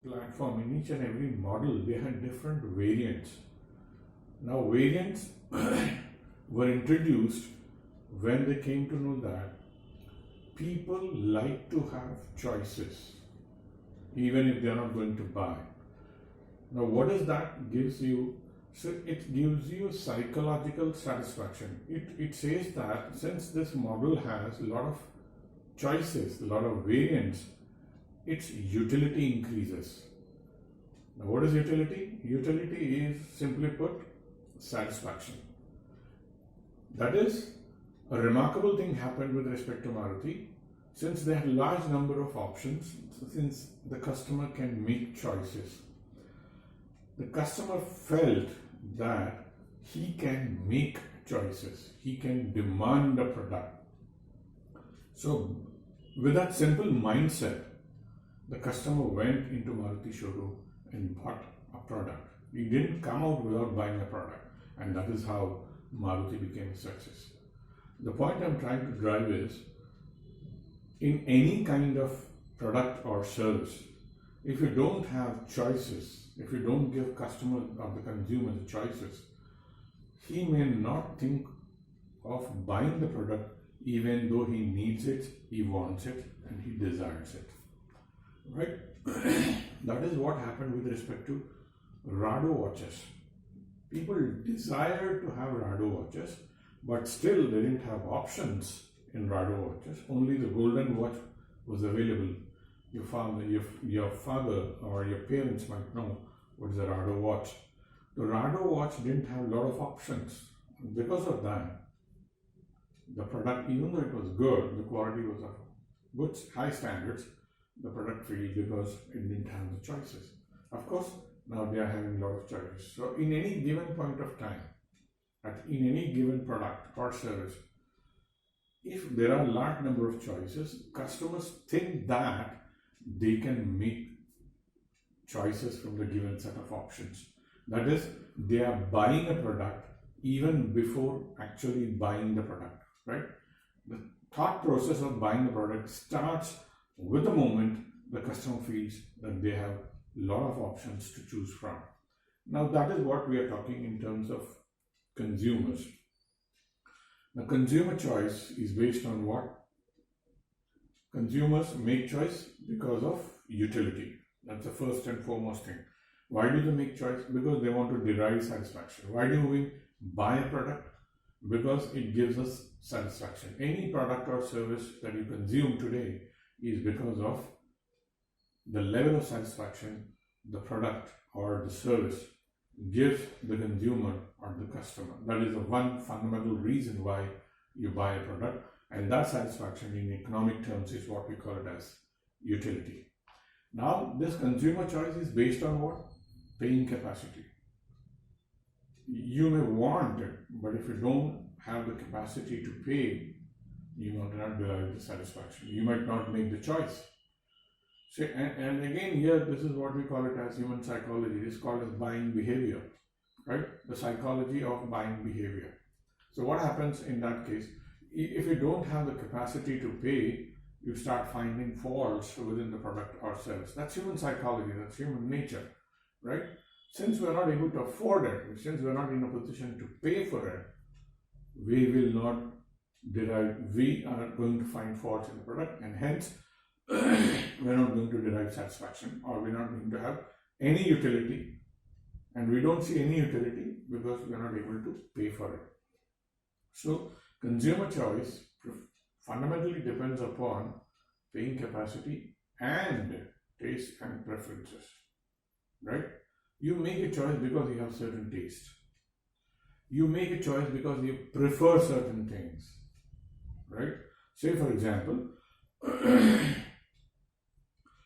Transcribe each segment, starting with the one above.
platform, in each and every model, they had different variants. Now, variants were introduced when they came to know that people like to have choices, even if they are not going to buy. Now, what does that gives you? So it gives you psychological satisfaction. It says that since this model has a lot of choices, a lot of variants, its utility increases. Now, what is utility? Utility is, simply put, satisfaction. That is, a remarkable thing happened with respect to Maruti. Since they have a large number of options, since the customer can make choices, the customer felt that he can make choices, he can demand a product. So, with that simple mindset, the customer went into Maruti showroom and bought a product. He didn't come out without buying a product, and that is how Maruti became a success. The point I'm trying to drive is, in any kind of product or service, if you don't have choices, if you don't give customer or the consumer the choices, he may not think of buying the product even though he needs it, he wants it, and he desires it. Right? That is what happened with respect to Rado watches. People desired to have Rado watches, but still they didn't have options in Rado watches. Only the golden watch was available. Your father or your parents might know what is a Rado watch. The Rado watch didn't have a lot of options. Because of that, the product, even though it was good, the quality was of good, high standards, the product failed because it didn't have the choices. Of course, now they are having a lot of choices. So in any given point of time, in any given product or service, if there are a large number of choices, customers think that they can make choices from the given set of options. That is, they are buying a product even before actually buying the product, right? The thought process of buying the product starts with the moment the customer feels that they have a lot of options to choose from. Now, that is what we are talking in terms of consumers. Now, consumer choice is based on what? Consumers make choice because of utility. That's the first and foremost thing. Why do they make choice? Because they want to derive satisfaction. Why do we buy a product? Because it gives us satisfaction. Any product or service that you consume today is because of the level of satisfaction the product or the service gives the consumer or the customer. That is the one fundamental reason why you buy a product, and that satisfaction in economic terms is what we call it as utility. Now, this consumer choice is based on what? Paying capacity. You may want it, but if you don't have the capacity to pay, you might not derive the satisfaction. You might not make the choice. So, and again, here, this is what we call it as human psychology. It's called as buying behavior, right? The psychology of buying behavior. So what happens in that case? If you don't have the capacity to pay, you start finding faults within the product or service. That's human psychology, that's human nature, right? Since we are not able to afford it, since we are not in a position to pay for it, we will not derive, we are going to find faults in the product, and hence we're not going to derive satisfaction, or we're not going to have any utility, and we don't see any utility because we're not able to pay for it. So consumer choice fundamentally depends upon paying capacity and taste and preferences, right? You make a choice because you have certain taste. You make a choice because you prefer certain things, right? Say for example,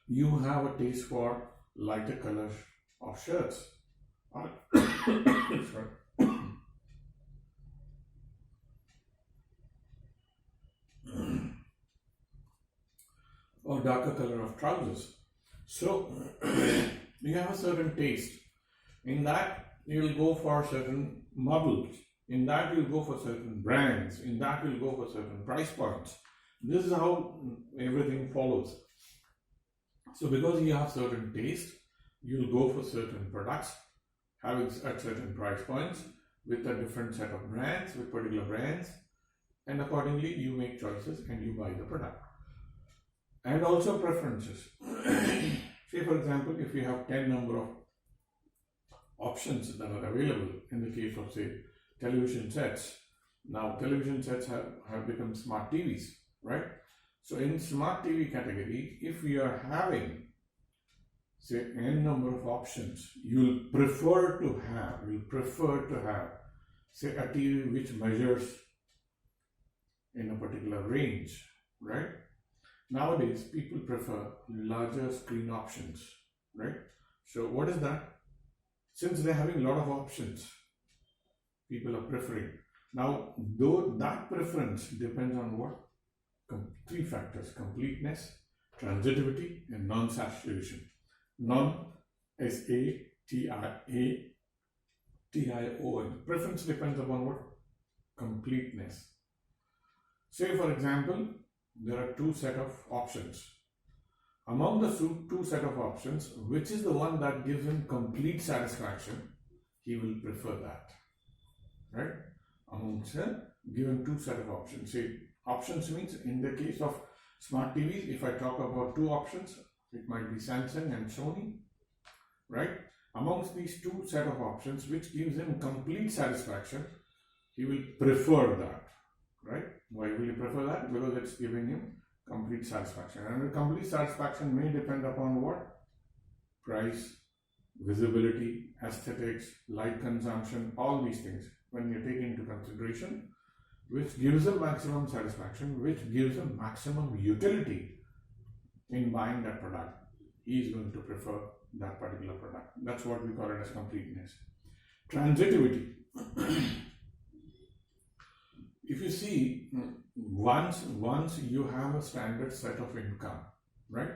you have a taste for lighter colors of shirts. Or darker color of trousers. So you have a certain taste. In that you will go for certain models. In that you'll go for certain brands. In that you'll go for certain price points. This is how everything follows. So because you have certain taste, You'll go for certain products having at certain price points with a different set of brands, with particular brands, and accordingly you make choices and you buy the product. And also preferences. Say for example, if you have 10 number of options that are available in the case of say television sets. Now television sets have become smart TVs, right? So in smart TV category, if we are having say n number of options, you'll prefer to have say a TV which measures in a particular range, right? Nowadays people prefer larger screen options, right? So what is that? Since they're having a lot of options, people are preferring. Now, though that preference depends on what? Three factors: completeness, transitivity, and non-saturation. Non-S-A-T-I-A-T-I-O-N. Preference depends upon what? Completeness. Say for example, there are two set of options. Among the two set of options, which is the one that gives him complete satisfaction, he will prefer that, right? Amongst the given two set of options. Say options means in the case of smart TVs, if I talk about two options, it might be Samsung and Sony, right? Amongst these two set of options, which gives him complete satisfaction, he will prefer that, right? Why will he prefer that? Because it's giving him complete satisfaction. And the complete satisfaction may depend upon what? Price, visibility, aesthetics, light consumption, all these things when you take into consideration, which gives him maximum satisfaction, which gives him maximum utility in buying that product. He is going to prefer that particular product. That's what we call it as completeness. Transitivity. If you see, once you have a standard set of income, right?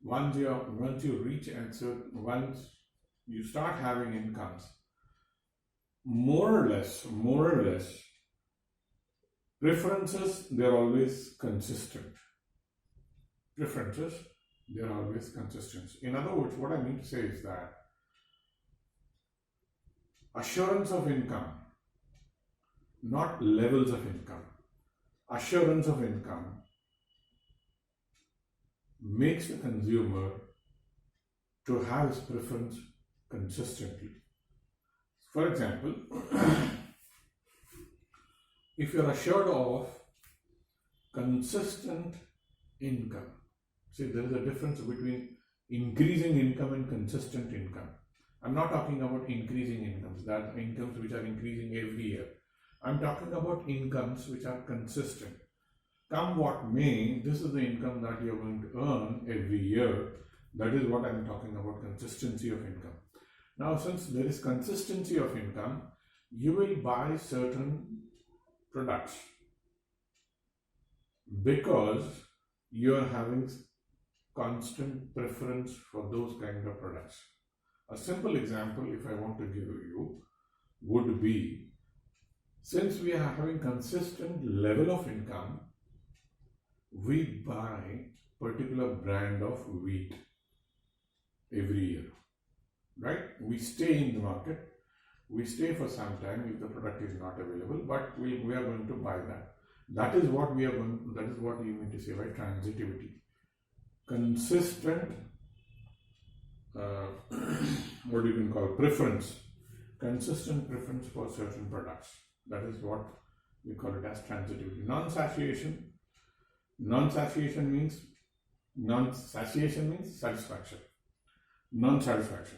Once you reach and so once you start having incomes, more or less, preferences, they're always consistent. In other words, what I mean to say is that assurance of income, not levels of income. Assurance of income makes the consumer to have his preference consistently. For example, if you're assured of consistent income, see there is a difference between increasing income and consistent income. I'm not talking about increasing incomes, that incomes which are increasing every year. I'm talking about incomes which are consistent. Come what may, this is the income that you're going to earn every year. That is what I'm talking about, consistency of income. Now, since there is consistency of income, you will buy certain products because you are having constant preference for those kind of products. A simple example, if I want to give you, would be, since we are having consistent level of income, we buy particular brand of wheat every year, right? We stay in the market, we stay for some time if the product is not available, but we are going to buy that. That is what you mean to say by transitivity. Consistent, what you can call preference, consistent preference for certain products. That is what we call it as transitivity. Non-satiation means satisfaction. Non-satisfaction.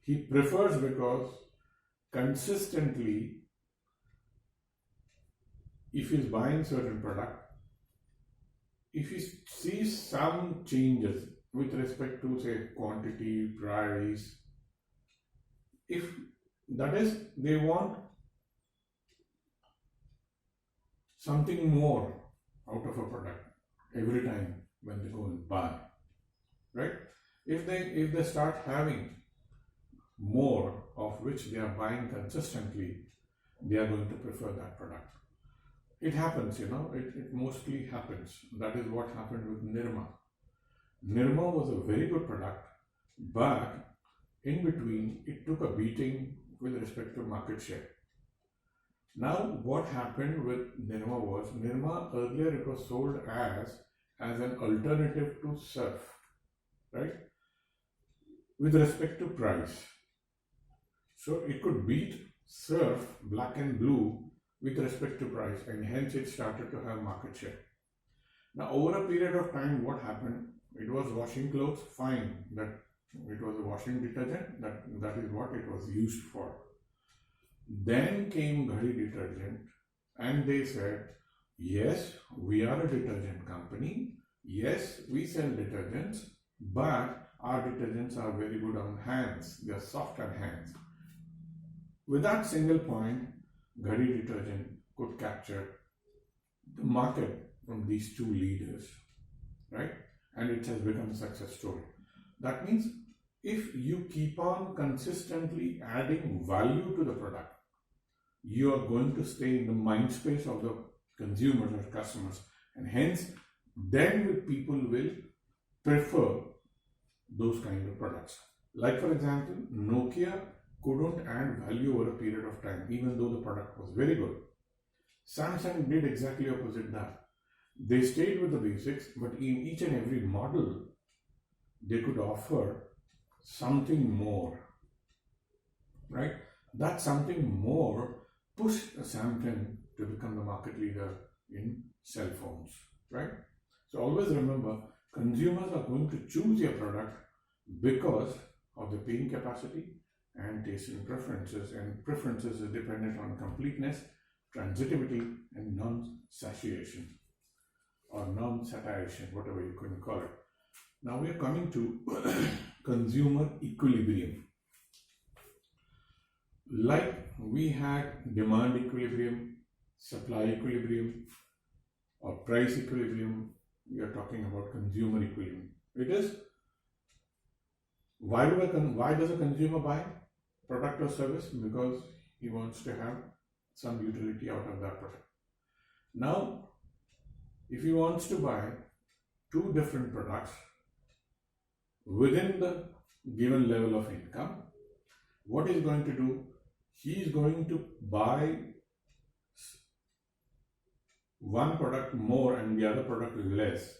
He prefers because consistently, if he is buying certain product, if he sees some changes with respect to say quantity, price, if that is, they want something more out of a product every time when they go and buy, right? If they start having more of which they are buying consistently, they are going to prefer that product. It happens, it mostly happens. That is what happened with Nirma. Nirma was a very good product, but in between, it took a beating with respect to market share. Now, what happened with Nirma was, Nirma earlier it was sold as an alternative to Surf, right? With respect to price. So it could beat Surf, black and blue, with respect to price, and hence it started to have market share. Now, over a period of time, what happened? It was washing clothes, fine, that it was a washing detergent, that is what it was used for. Then came Ghadi detergent, and they said, yes, we are a detergent company, yes, we sell detergents, but our detergents are very good on hands, they are soft on hands. With that single point, Ghadi detergent could capture the market from these two leaders, right? And it has become a success story. That means if you keep on consistently adding value to the product, you are going to stay in the mind space of the consumers or customers, and hence then people will prefer those kind of products. Like for example, Nokia couldn't add value over a period of time, even though the product was very good. Samsung did exactly opposite that. They stayed with the basics, but in each and every model, they could offer something more, right? That something more pushed Samsung to become the market leader in cell phones, right? So always remember, consumers are going to choose your product because of the paying capacity and taste and preferences is dependent on completeness, transitivity, and non-satiation or non-satiation, whatever you can call it. Now we are coming to consumer equilibrium. Like we had demand equilibrium, supply equilibrium, or price equilibrium, we are talking about consumer equilibrium. It is, why does a consumer buy product or service? Because he wants to have some utility out of that product. Now, if he wants to buy two different products within the given level of income, what he's going to do? He is going to buy one product more and the other product less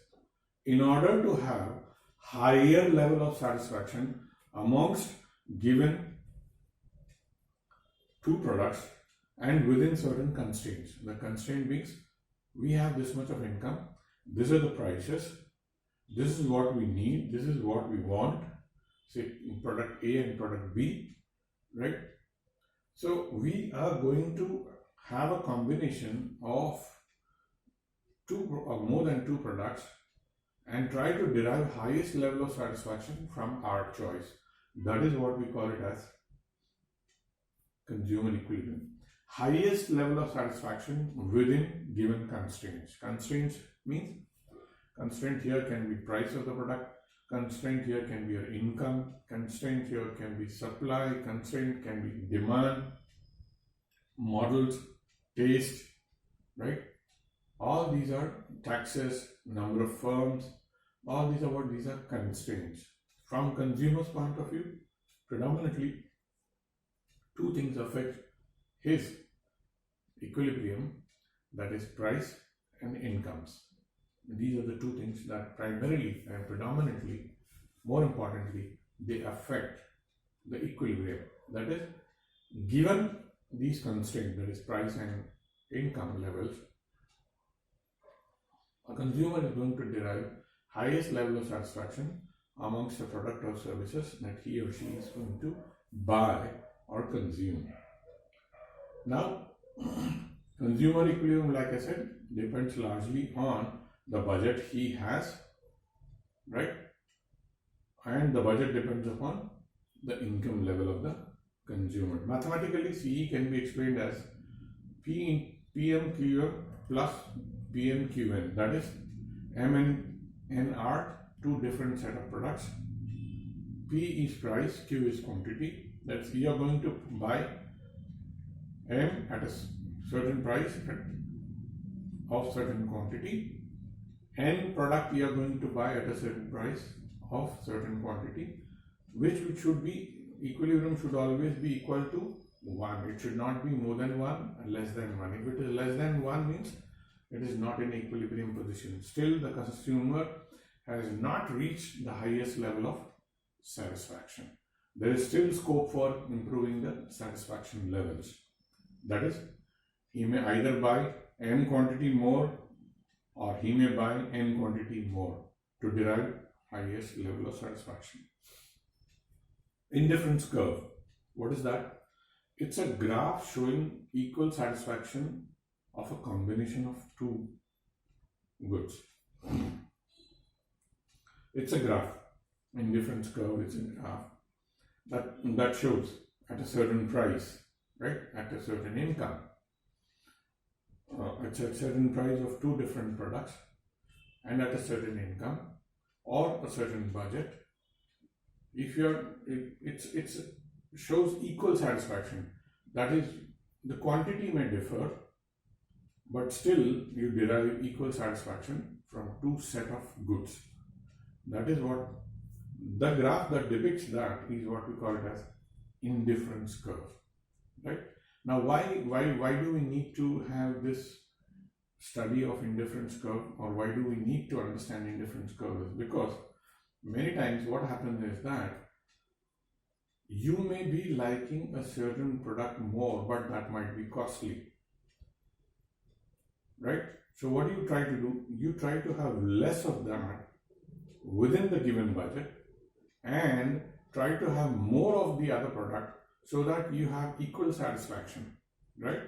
in order to have higher level of satisfaction amongst given two products and within certain constraints. The constraint means we have this much of income, these are the prices, this is what we need, this is what we want, say product A and product B, right? So we are going to have a combination of two or more than two products and try to derive highest level of satisfaction from our choice. That is what we call it as consumer equilibrium. Highest level of satisfaction within given constraints. Constraints means, constraint here can be price of the product, constraint here can be your income, constraint here can be supply, constraint can be demand, models, taste, right? All these are taxes, number of firms, all these are constraints. From consumer's point of view, predominantly two things affect his equilibrium, that is price and incomes. These are the two things that primarily and predominantly, more importantly, they affect the equilibrium. That is, given these constraints, that is price and income levels, a consumer is going to derive highest level of satisfaction amongst the product or services that he or she is going to buy or consume. Now, consumer equilibrium, like I said, depends largely on the budget he has, right? And the budget depends upon the income level of the consumer. Mathematically, CE can be explained as PMQM plus PMQN. That is, M and N are two different set of products. P is price, Q is quantity. That's, you are going to buy M at a certain price of certain quantity. N product you are going to buy at a certain price of certain quantity, which should be equilibrium should always be equal to 1. It should not be more than 1 and less than 1. If it is less than 1 means it is not in equilibrium position. Still the consumer has not reached the highest level of satisfaction. There is still scope for improving the satisfaction levels. That is, he may either buy n quantity more or he may buy n quantity more to derive highest level of satisfaction. Indifference curve. What is that? It's a graph showing equal satisfaction of a combination of two goods. It's a graph. Indifference curve is a graph that shows at a certain price, right? At a certain income. It's a certain price of two different products and at a certain income or a certain budget. If it shows equal satisfaction. That is, the quantity may differ, but still you derive equal satisfaction from two set of goods. That is what the graph that depicts that is what we call it as indifference curve, right? Now, why do we need to have this study of indifference curve, or why do we need to understand indifference curve? Because many times what happens is that you may be liking a certain product more, but that might be costly, right? So what do you try to do? You try to have less of that within the given budget and try to have more of the other product so that you have equal satisfaction, right?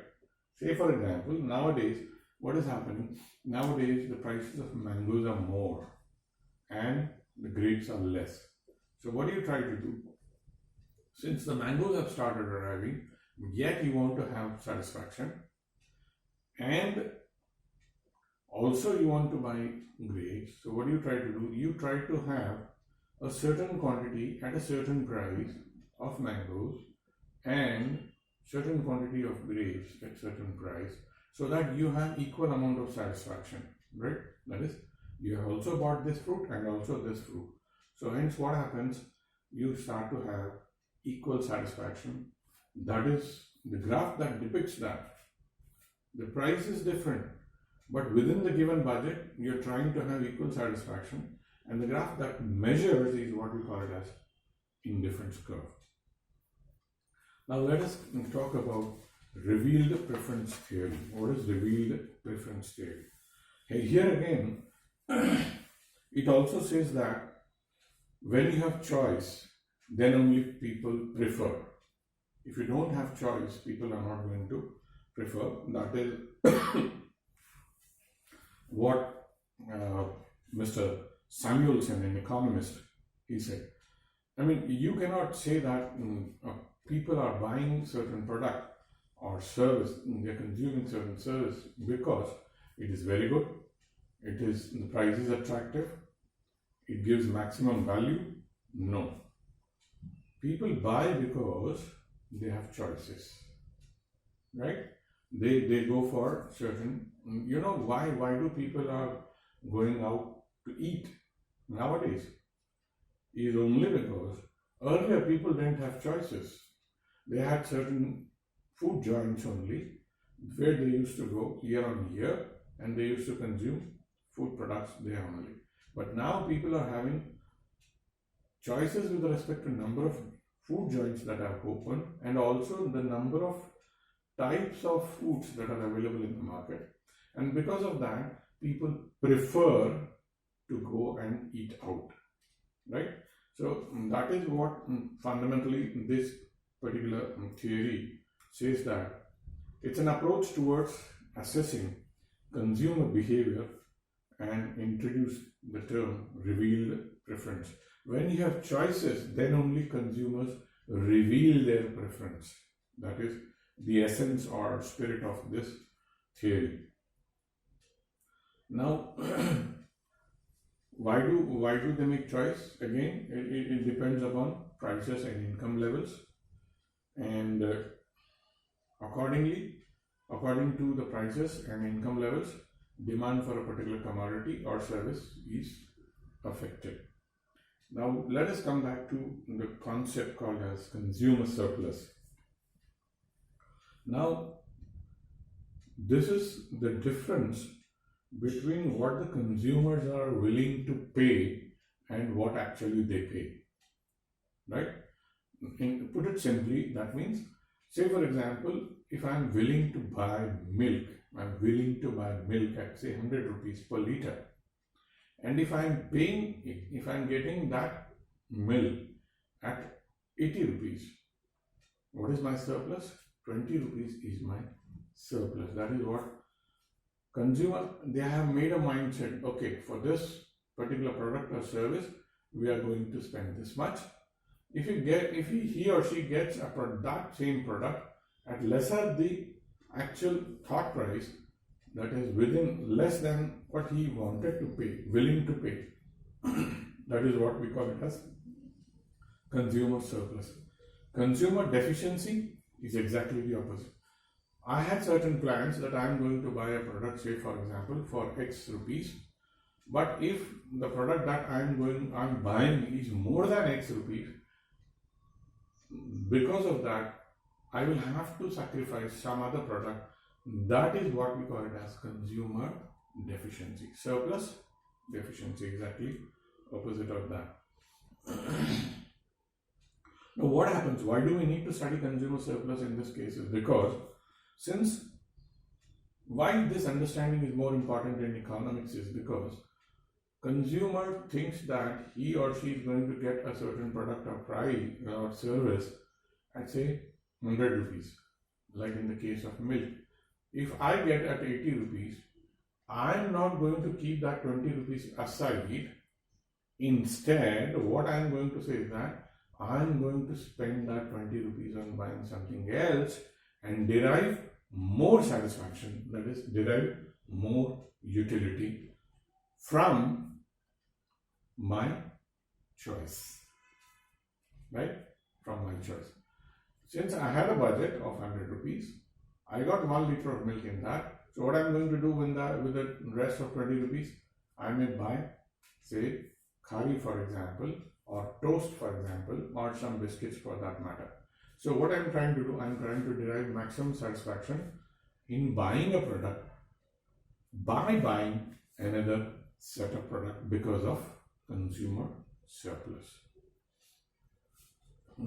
Say for example, nowadays, what is happening? Nowadays, the prices of mangoes are more and the grapes are less. So what do you try to do? Since the mangoes have started arriving, yet you want to have satisfaction and also you want to buy grapes. So what do you try to do? You try to have a certain quantity at a certain price of mangoes and certain quantity of grapes at certain price so that you have equal amount of satisfaction, right? That is, you have also bought this fruit and also this fruit. So hence what happens? You start to have equal satisfaction. That is the graph that depicts that. The price is different, but within the given budget, you're trying to have equal satisfaction. And the graph that measures is what we call it as indifference curve. Now let us talk about revealed preference theory. What is revealed preference theory? Here again, it also says that when you have choice, then only people prefer. If you don't have choice, people are not going to prefer. That is what Mr. Samuelson, an economist, he said. I mean, you cannot say that people are buying certain product or service, they're consuming certain service because it is very good, the price is attractive, it gives maximum value. No. People buy because they have choices, right? They go for certain, why do people are going out to eat nowadays? Is only because earlier people didn't have choices. They had certain food joints only where they used to go year on year and they used to consume food products there only. But now people are having choices with respect to number of food joints that are open and also the number of types of foods that are available in the market. And because of that, people prefer to go and eat out, right? So that is what fundamentally this particular theory says, that it's an approach towards assessing consumer behavior and introduce the term revealed preference. When you have choices, then only consumers reveal their preference. That is the essence or spirit of this theory. Now, why do they make choice? Again, it depends upon prices and income levels, and according to the prices and income levels, demand for a particular commodity or service is affected. Now let us come back to the concept called as consumer surplus. Now this is the difference between what the consumers are willing to pay and what actually they pay, right? Put it simply, that means, say for example, if I'm willing to buy milk, I'm willing to buy milk at say 100 rupees per liter, and if I'm getting that milk at 80 rupees, what is my surplus? 20 rupees is my surplus. That is what consumer, they have made a mindset, okay, for this particular product or service, we are going to spend this much. If he or she gets that same product at lesser the actual thought price, that is within less than what he wanted to pay, willing to pay, that is what we call it as consumer surplus. Consumer deficiency is exactly the opposite. I had certain plans that I am going to buy a product, say for example, for X rupees, but if the product that I'm buying is more than X rupees, because of that, I will have to sacrifice some other product. That is what we call it as consumer deficiency. Surplus, deficiency, exactly opposite of that. Now what happens? Why do we need to study consumer surplus in this case? Is because why this understanding is more important in economics is because consumer thinks that he or she is going to get a certain product or price or service at say 100 rupees, like in the case of milk. If I get at 80 rupees, I am not going to keep that 20 rupees aside. Instead, what I am going to say is that I am going to spend that 20 rupees on buying something else and derive more satisfaction, that is, derive more utility from my choice, right? From my choice. Since I had a budget of 100 rupees, I got 1 liter of milk in that. So what I'm going to do with the rest of 20 rupees, I may buy, say, khari for example, or toast for example, or some biscuits for that matter. So what I'm trying to do, I'm trying to derive maximum satisfaction in buying a product by buying another set of product because of consumer surplus.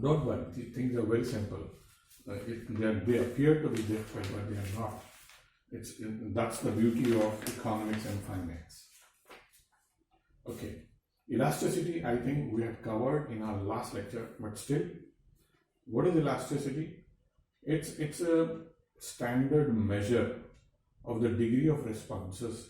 Don't worry, these things are very simple. They appear to be difficult, but they are not. That's the beauty of economics and finance. Okay, elasticity, I think we had covered in our last lecture, but still, what is elasticity? It's a standard measure of the degree of responses